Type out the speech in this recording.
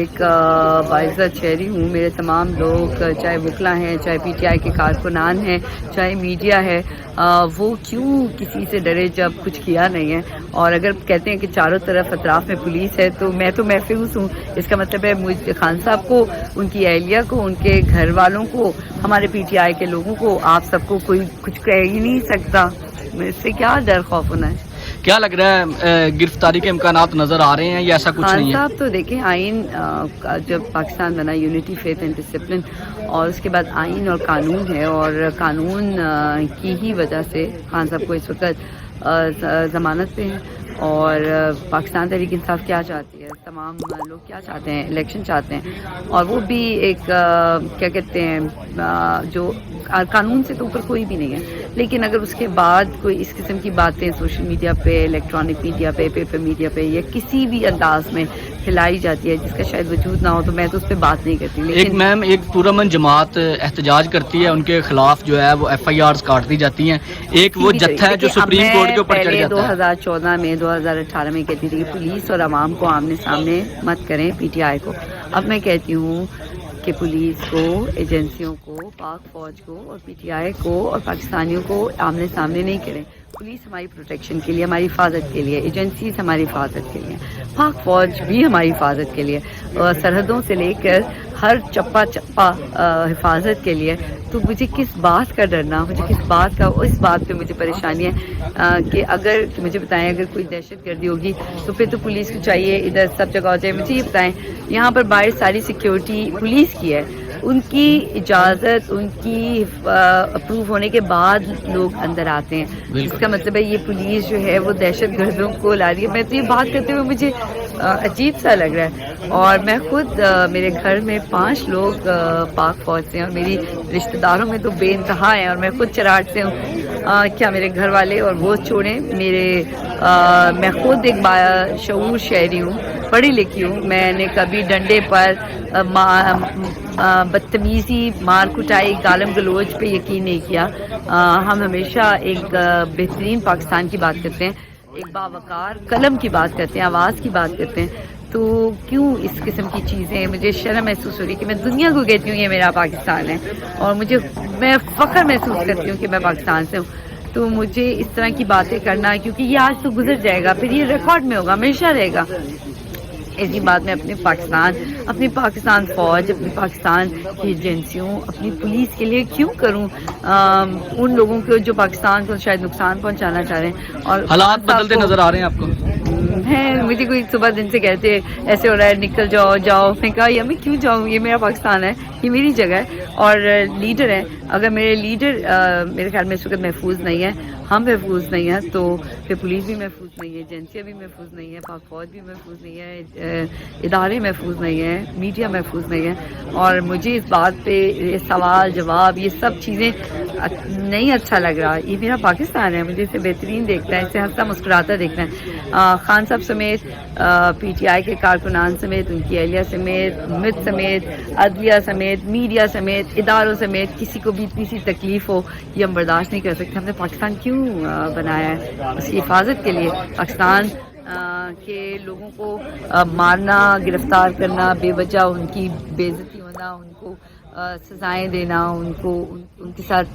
ایک باعزت شہری ہوں. میرے تمام لوگ چاہے وکلا ہیں, چاہے پی ٹی آئی کے کارکنان ہیں, چاہے میڈیا ہے, وہ کیوں کسی سے ڈرے جب کچھ کیا نہیں ہے. اور اگر کہتے ہیں کہ چاروں طرف اطراف میں پولیس ہے تو میں تو محفوظ ہوں. اس کا مطلب ہے مجھ خان صاحب کو, ان کی اہلیہ کو, ان کے گھر والوں کو, ہمارے پی ٹی آئی کے لوگوں کو, آپ سب کو کوئی کچھ کہہ ہی نہیں سکتا. اس سے کیا ڈر خوف ہونا ہے؟ کیا لگ رہا ہے گرفتاری کے امکانات نظر آ رہے ہیں یا ایسا کچھ خان نہیں ہے؟ صاحب تو دیکھیں, آئین جب پاکستان بنا, یونٹی فیتھ اینڈ ڈسپلن, اور اس کے بعد آئین اور قانون ہے, اور قانون کی ہی وجہ سے خان صاحب کو اس وقت ضمانت پہ ہیں. اور پاکستان تحریک انصاف کیا چاہتی ہے, تمام لوگ کیا چاہتے ہیں, الیکشن چاہتے ہیں, اور وہ بھی ایک کیا کہتے ہیں, جو قانون سے تو اوپر کوئی بھی نہیں ہے. لیکن اگر اس کے بعد کوئی اس قسم کی باتیں سوشل میڈیا پہ, الیکٹرانک میڈیا پہ, پیپر میڈیا پہ, یا کسی بھی انداز میں پھیلائی جاتی ہے جس کا شاید وجود نہ ہو, تو میں تو اس پہ بات نہیں کرتی. ایک میم, ایک پرامن جماعت احتجاج کرتی ہے, ان کے خلاف جو ہے وہ ایف آئی آرز کاٹ دی جاتی ہیں. ایک وہ جتھا ہے جو سپریم کورٹ کے اوپر چڑھ جاتا ہے. 2014 میں, 2018 میں کہتی تھی کہ پولیس اور عوام کو آمنے سامنے مت کریں پی ٹی آئی کو. اب میں کہتی ہوں کہ پولیس کو, ایجنسیوں کو, پاک فوج کو, اور پی ٹی آئی کو, اور پاکستانیوں کو آمنے سامنے نہیں کریں. پولیس ہماری پروٹیکشن کے لیے, ہماری حفاظت کے لیے, ایجنسیز ہماری حفاظت کے لیے, پاک فوج بھی ہماری حفاظت کے لیے, سرحدوں سے لے کر ہر چپا چپا حفاظت کے لیے. تو مجھے کس بات کا ڈرنا, مجھے کس بات کا, اس بات پہ مجھے پریشانی ہے کہ اگر مجھے بتائیں اگر کوئی دہشت گردی ہوگی تو پھر تو پولیس کو چاہیے ادھر سب جگہ ہو جائے. مجھے یہ بتائیں, یہاں پر باہر ساری سیکیورٹی پولیس کی ہے, ان کی اجازت, ان کی اپروو ہونے کے بعد لوگ اندر آتے ہیں. اس کا مطلب ہے یہ پولیس جو ہے وہ دہشت گردوں کو لا رہی ہے. میں تو یہ بات کرتے ہوئے مجھے عجیب سا لگ رہا ہے. اور میں خود, میرے گھر میں 5 لوگ پاک فوج سے ہیں, اور میری رشتہ داروں میں تو بے انتہا ہیں, اور میں خود چراٹ سے ہوں. کیا میرے گھر والے اور وہ چھوڑیں, میں خود ایک شعور شہری ہوں, پڑھی لکھی ہوں. میں نے کبھی ڈنڈے پر, بدتمیزی, مار کٹائی, گالم گلوچ پہ یقین نہیں کیا. ہم ہمیشہ ایک بہترین پاکستان کی بات کرتے ہیں, ایک باوقار قلم کی بات کرتے ہیں, آواز کی بات کرتے ہیں. تو کیوں اس قسم کی چیزیں, مجھے شرم محسوس ہو رہی کہ میں دنیا کو کہتی ہوں یہ میرا پاکستان ہے, اور میں فخر محسوس کرتی ہوں کہ میں پاکستان سے ہوں. تو مجھے اس طرح کی باتیں کرنا, کیونکہ یہ آج تو گزر جائے گا, پھر یہ ریکارڈ میں ہوگا, ہمیشہ رہے گا. ایسی بات میں اپنے پاکستان فوج, اپنی پاکستان کی ایجنسیوں, اپنی پولیس کے لیے کیوں کروں, ان لوگوں کو جو پاکستان کو شاید نقصان پہنچانا چاہ رہے ہیں. اور حالات بدلتے نظر آ رہے ہیں آپ کو؟ ہے, مجھے کوئی صبح دن سے کہتے ایسے ہو رہا ہے نکل جاؤ جاؤ, میں کہا یا میں کیوں جاؤں, یہ میرا پاکستان ہے, یہ میری جگہ ہے. اور لیڈر ہے, اگر میرے لیڈر میرے خیال میں اس وقت محفوظ نہیں ہے, ہم محفوظ نہیں ہیں, تو پھر پولیس بھی محفوظ نہیں ہے, ایجنسیاں بھی محفوظ نہیں ہیں, پاک فوج بھی محفوظ نہیں ہے, ادارے محفوظ نہیں ہیں, میڈیا محفوظ نہیں ہے. اور مجھے اس بات پہ یہ سوال جواب, یہ سب چیزیں نہیں اچھا لگ رہا. یہ میرا پاکستان ہے, مجھے اسے بہترین دیکھنا ہے, اسے ہنستا مسکراتا دیکھنا ہے. خان صاحب سمیت, پی ٹی آئی کے کارکنان سمیت, ان کی اہلیہ سمیت, مت سمیت, عدلیہ سمیت, میڈیا سمیت, اداروں سمیت, کسی کو بھی اتنی سی تکلیف ہو یہ ہم برداشت نہیں کر سکتے. ہم نے پاکستان کیوں بنایا ہے؟ اس کی حفاظت کے لیے. پاکستان کے لوگوں کو مارنا, گرفتار کرنا, بے وجہ ان کی بے عزتی ہونا, ان کو سزائیں دینا, ان کے ساتھ